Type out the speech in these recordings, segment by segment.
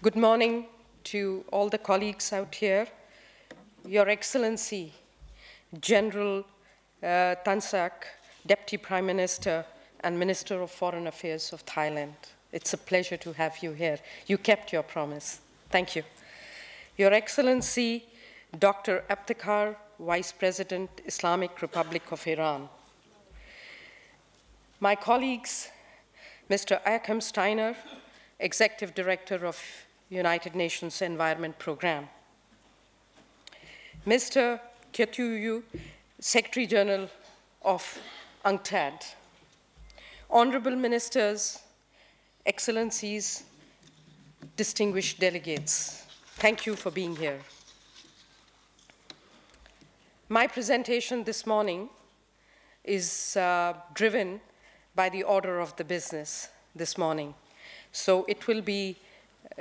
Good morning to all the colleagues out here. Your Excellency, General Tan Sak, Deputy Prime Minister and Minister of Foreign Affairs of Thailand. It's a pleasure to have you here. You kept your promise. Thank you. Your Excellency, Dr. Akhtar, Vice President, Islamic Republic of Iran. My colleagues, Mr. Achim Steiner, Executive Director of United Nations Environment Programme. Mr. Kyetuyu, Secretary General of UNCTAD. Honorable Ministers, Excellencies, distinguished delegates, thank you for being here. My presentation this morning is driven by the order of the business this morning. So it will be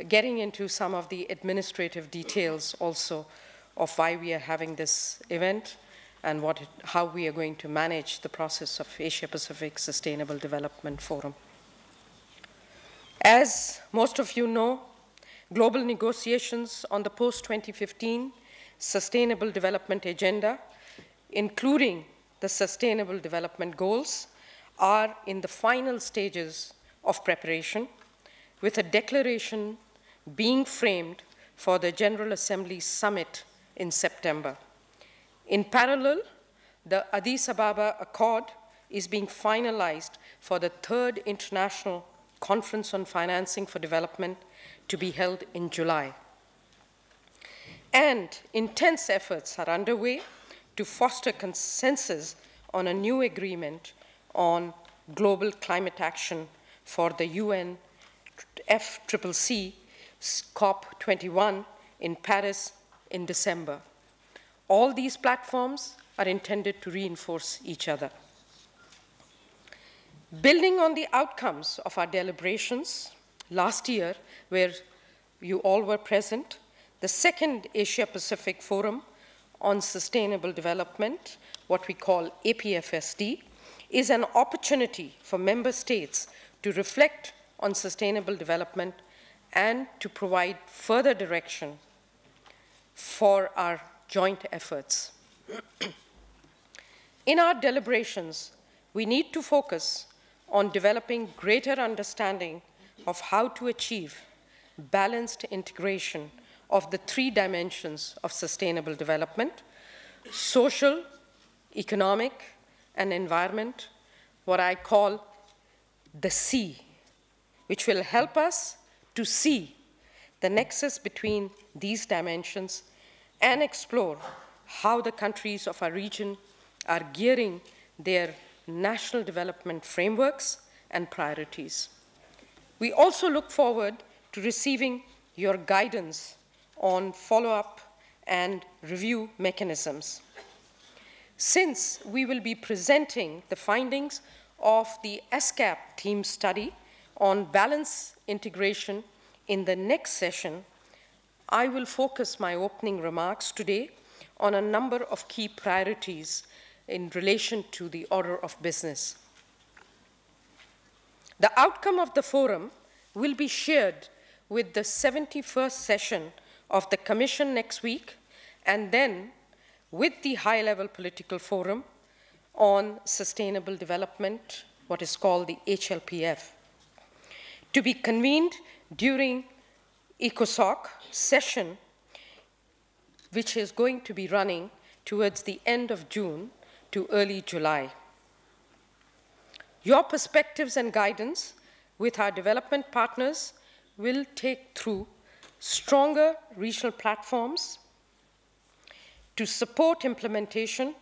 getting into some of the administrative details also of why we are having this event and how we are going to manage the process of Asia-Pacific Sustainable Development Forum. As most of you know, global negotiations on the post-2015 Sustainable Development Agenda, including the Sustainable Development Goals, are in the final stages of preparation, with a declaration being framed for the General Assembly Summit in September. In parallel, the Addis Ababa Accord is being finalized for the 3rd International Conference on Financing for Development to be held in July. And intense efforts are underway to foster consensus on a new agreement on global climate action for the UN FCCC COP21 in Paris in December. All these platforms are intended to reinforce each other. Building on the outcomes of our deliberations last year, where you all were present, the second Asia-Pacific Forum on Sustainable Development, what we call APFSD, is an opportunity for member states to reflect on sustainable development and to provide further direction for our joint efforts. In our deliberations, we need to focus on developing greater understanding of how to achieve balanced integration of the 3 dimensions of sustainable development: social, economic, and environment, what I call the C, which will help us to see the nexus between these dimensions and explore how the countries of our region are gearing their national development frameworks and priorities. We also look forward to receiving your guidance on follow-up and review mechanisms. Since we will be presenting the findings of the ESCAP theme study on balance integration in the next session, I will focus my opening remarks today on a number of key priorities in relation to the order of business. The outcome of the forum will be shared with the 71st session of the Commission next week, and then with the high-level political forum on sustainable development, what is called the HLPF, to be convened during ECOSOC session, which is going to be running towards the end of June to early July. Your perspectives and guidance with our development partners will take through stronger regional platforms to support implementation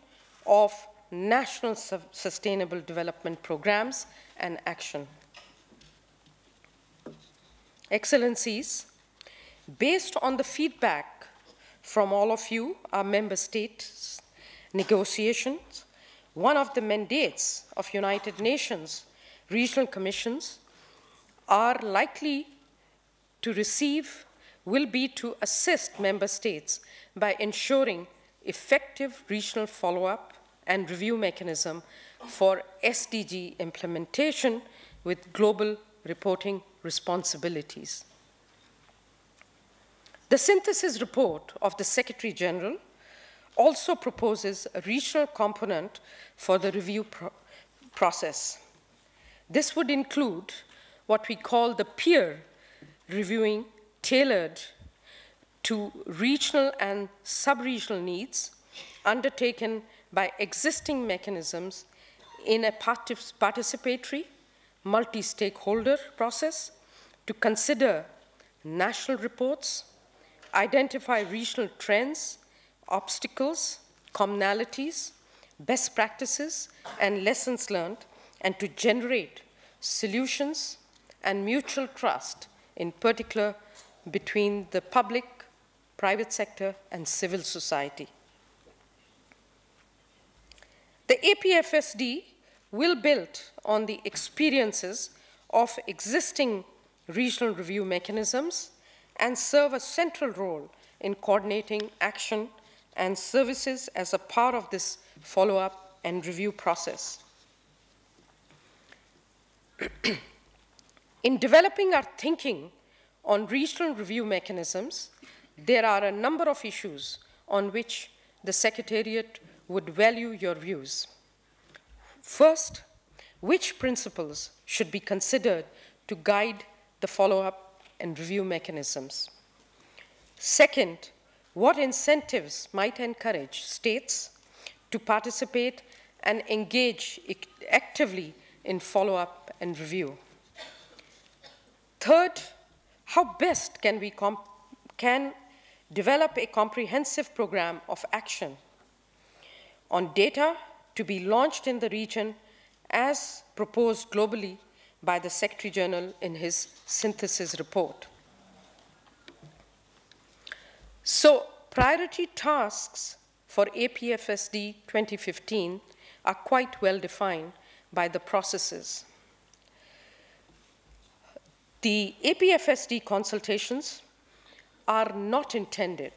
of national sustainable development programs and action. Excellencies, based on the feedback from all of you, our member states' negotiations, one of the mandates of United Nations regional commissions are likely to receive will be to assist member states by ensuring effective regional follow-up and review mechanism for SDG implementation with global reporting responsibilities. The synthesis report of the Secretary General also proposes a regional component for the review process. This would include what we call the peer reviewing tailored to regional and sub-regional needs undertaken by existing mechanisms in a participatory, multi-stakeholder process to consider national reports, identify regional trends, obstacles, commonalities, best practices, and lessons learned, and to generate solutions and mutual trust, in particular between the public, private sector, and civil society. The APFSD will build on the experiences of existing regional review mechanisms and serve a central role in coordinating action and services as a part of this follow-up and review process. In developing our thinking on regional review mechanisms, there are a number of issues on which the Secretariat would value your views. First, which principles should be considered to guide the follow-up and review mechanisms? Second, what incentives might encourage states to participate and engage actively in follow-up and review? Third, how best can we develop a comprehensive program of action on data to be launched in the region as proposed globally by the Secretary General in his synthesis report? So, priority tasks for APFSD 2015 are quite well defined by the processes. The APFSD consultations are not intended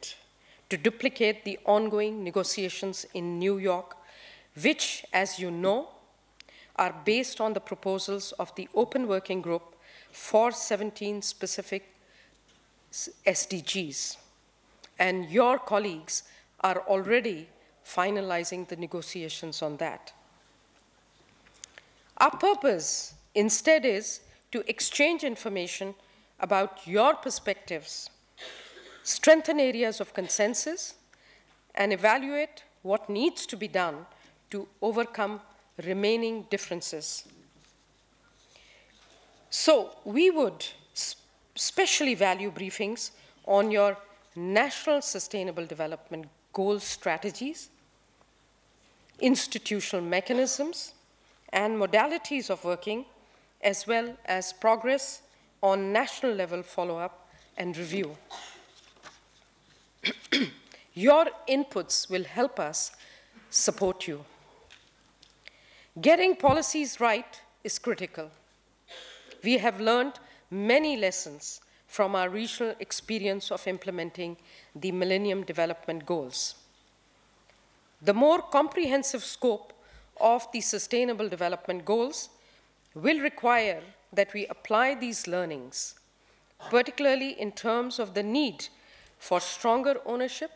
to duplicate the ongoing negotiations in New York, which, as you know, are based on the proposals of the Open Working Group for 17 specific SDGs. And your colleagues are already finalizing the negotiations on that. Our purpose instead is to exchange information about your perspectives, strengthen areas of consensus, and evaluate what needs to be done to overcome remaining differences. So we would especially value briefings on your national sustainable development goal strategies, institutional mechanisms, and modalities of working, as well as progress on national level follow-up and review. Your inputs will help us support you. Getting policies right is critical. We have learned many lessons from our regional experience of implementing the Millennium Development Goals. The more comprehensive scope of the Sustainable Development Goals will require that we apply these learnings, particularly in terms of the need for stronger ownership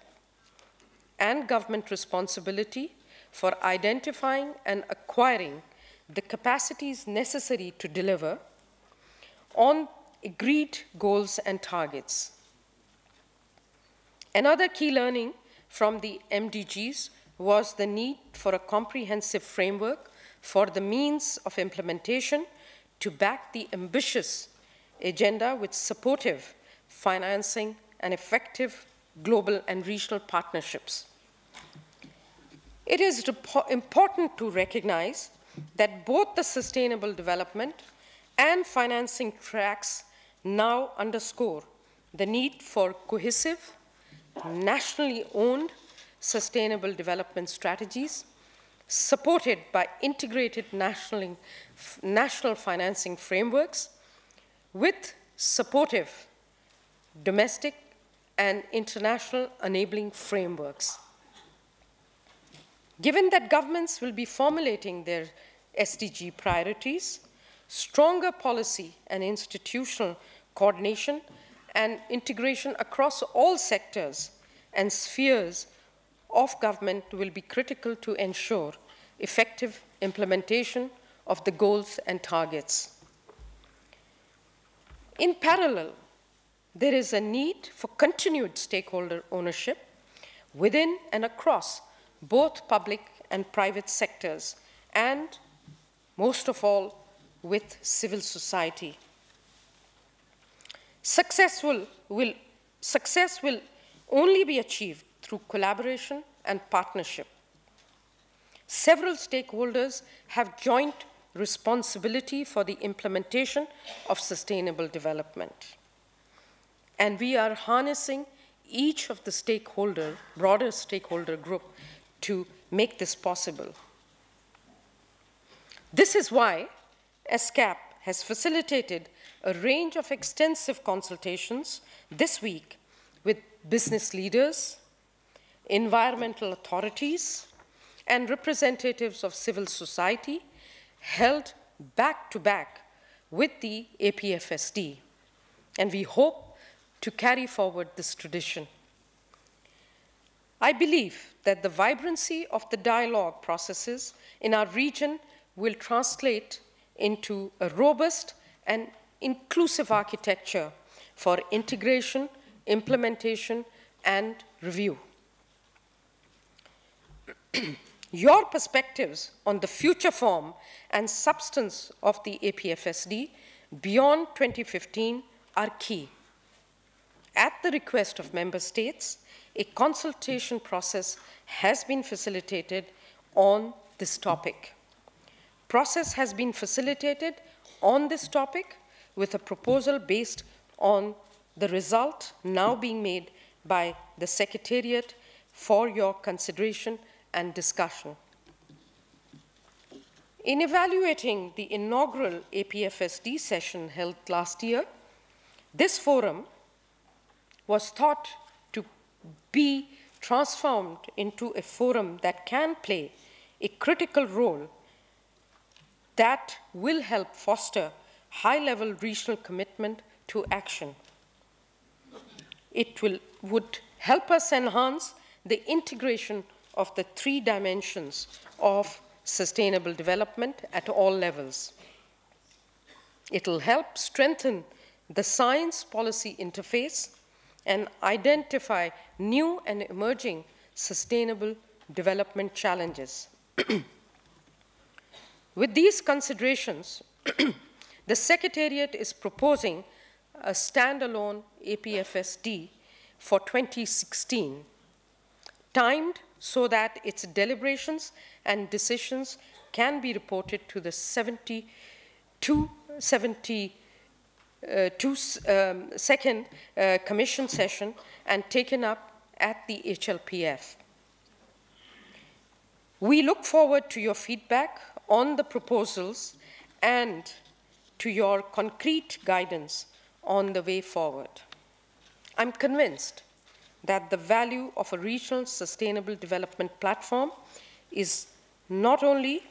and government responsibility for identifying and acquiring the capacities necessary to deliver on agreed goals and targets. Another key learning from the MDGs was the need for a comprehensive framework for the means of implementation to back the ambitious agenda with supportive financing and effective global and regional partnerships. It is important to recognize that both the sustainable development and financing tracks now underscore the need for cohesive, nationally owned sustainable development strategies supported by integrated national financing frameworks with supportive domestic and international enabling frameworks. Given that governments will be formulating their SDG priorities, stronger policy and institutional coordination and integration across all sectors and spheres of government will be critical to ensure effective implementation of the goals and targets. In parallel, there is a need for continued stakeholder ownership within and across both public and private sectors, and most of all, with civil society. Success will only be achieved through collaboration and partnership. Several stakeholders have joint responsibility for the implementation of sustainable development. And we are harnessing each of the broader stakeholder group to make this possible. This is why ESCAP has facilitated a range of extensive consultations this week with business leaders, environmental authorities, and representatives of civil society, held back to back with the APFSD. And we hope to carry forward this tradition. I believe that the vibrancy of the dialogue processes in our region will translate into a robust and inclusive architecture for integration, implementation, and review. Your perspectives on the future form and substance of the APFSD beyond 2015 are key. At the request of member states, a consultation process has been facilitated on this topic. Process has been facilitated on this topic with a proposal based on the result now being made by the Secretariat for your consideration and discussion. In evaluating the inaugural APFSD session held last year, this forum was thought to be transformed into a forum that can play a critical role that will help foster high-level regional commitment to action. It would help us enhance the integration of the three dimensions of sustainable development at all levels. It will help strengthen the science policy interface and identify new and emerging sustainable development challenges. With these considerations, the Secretariat is proposing a standalone APFSD for 2016, timed so that its deliberations and decisions can be reported to the 72nd Commission session and taken up at the HLPF. We look forward to your feedback on the proposals and to your concrete guidance on the way forward. I'm convinced that the value of a regional sustainable development platform is not only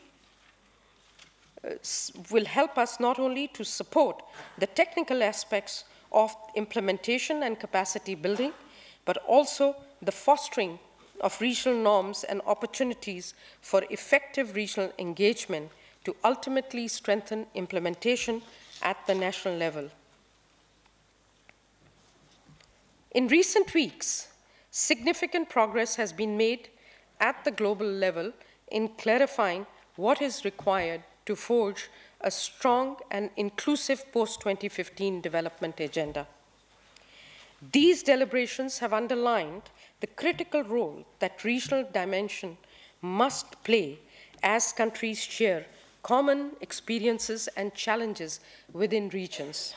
will help us not only to support the technical aspects of implementation and capacity building, but also the fostering of regional norms and opportunities for effective regional engagement to ultimately strengthen implementation at the national level. In recent weeks, significant progress has been made at the global level in clarifying what is required to forge a strong and inclusive post-2015 development agenda. These deliberations have underlined the critical role that regional dimension must play as countries share common experiences and challenges within regions.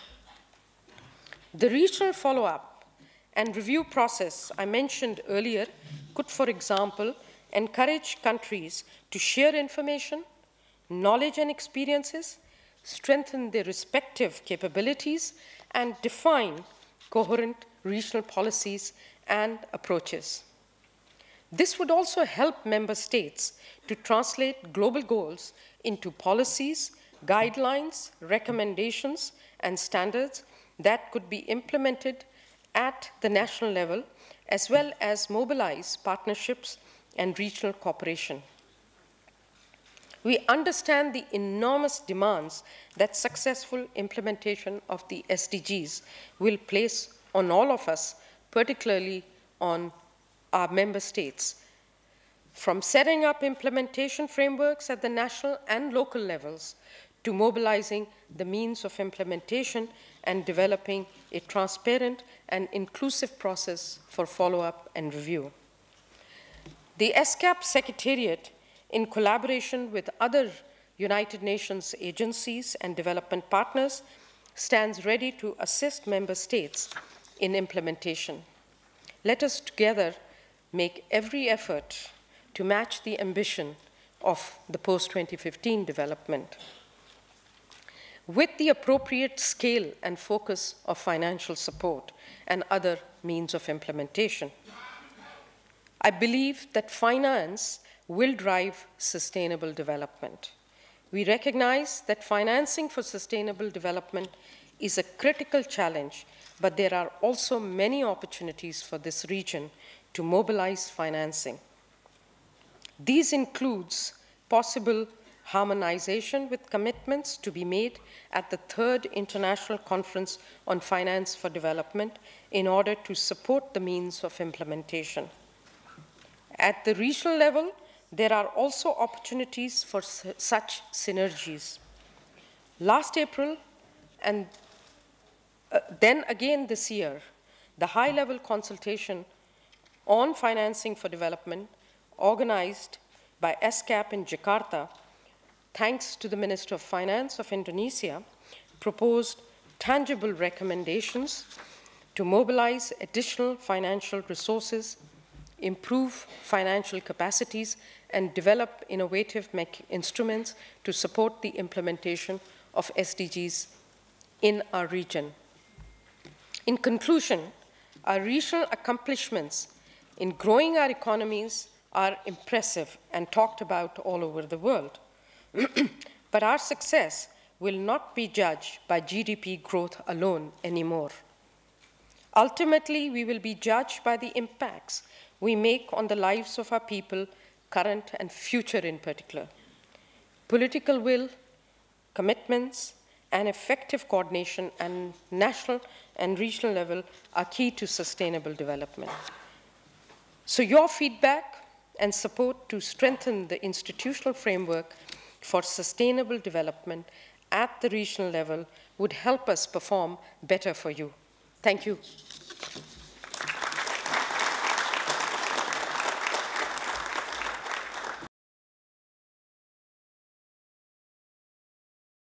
The regional follow-up and review process I mentioned earlier could, for example, encourage countries to share information, knowledge and experiences, strengthen their respective capabilities, and define coherent regional policies and approaches. This would also help member states to translate global goals into policies, guidelines, recommendations, and standards that could be implemented at the national level, as well as mobilize partnerships and regional cooperation. We understand the enormous demands that successful implementation of the SDGs will place on all of us, particularly on our member states. From setting up implementation frameworks at the national and local levels to mobilizing the means of implementation and developing a transparent and inclusive process for follow-up and review. The ESCAP Secretariat, in collaboration with other United Nations agencies and development partners, stands ready to assist member states in implementation. Let us together make every effort to match the ambition of the post-2015 development with the appropriate scale and focus of financial support and other means of implementation. I believe that finance will drive sustainable development. We recognize that financing for sustainable development is a critical challenge, but there are also many opportunities for this region to mobilize financing. These includes possible harmonization with commitments to be made at the 3rd International Conference on Finance for Development in order to support the means of implementation. At the regional level, there are also opportunities for such synergies. Last April, and then again this year, the high-level consultation on financing for development organized by ESCAP in Jakarta, thanks to the Minister of Finance of Indonesia, proposed tangible recommendations to mobilize additional financial resources, improve financial capacities, and develop innovative instruments to support the implementation of SDGs in our region. In conclusion, our regional accomplishments in growing our economies are impressive and talked about all over the world. But our success will not be judged by GDP growth alone anymore. Ultimately, we will be judged by the impacts we make on the lives of our people, current and future in particular. Political will, commitments, and effective coordination at national and regional level are key to sustainable development. So your feedback and support to strengthen the institutional framework for sustainable development at the regional level would help us perform better for you. Thank you.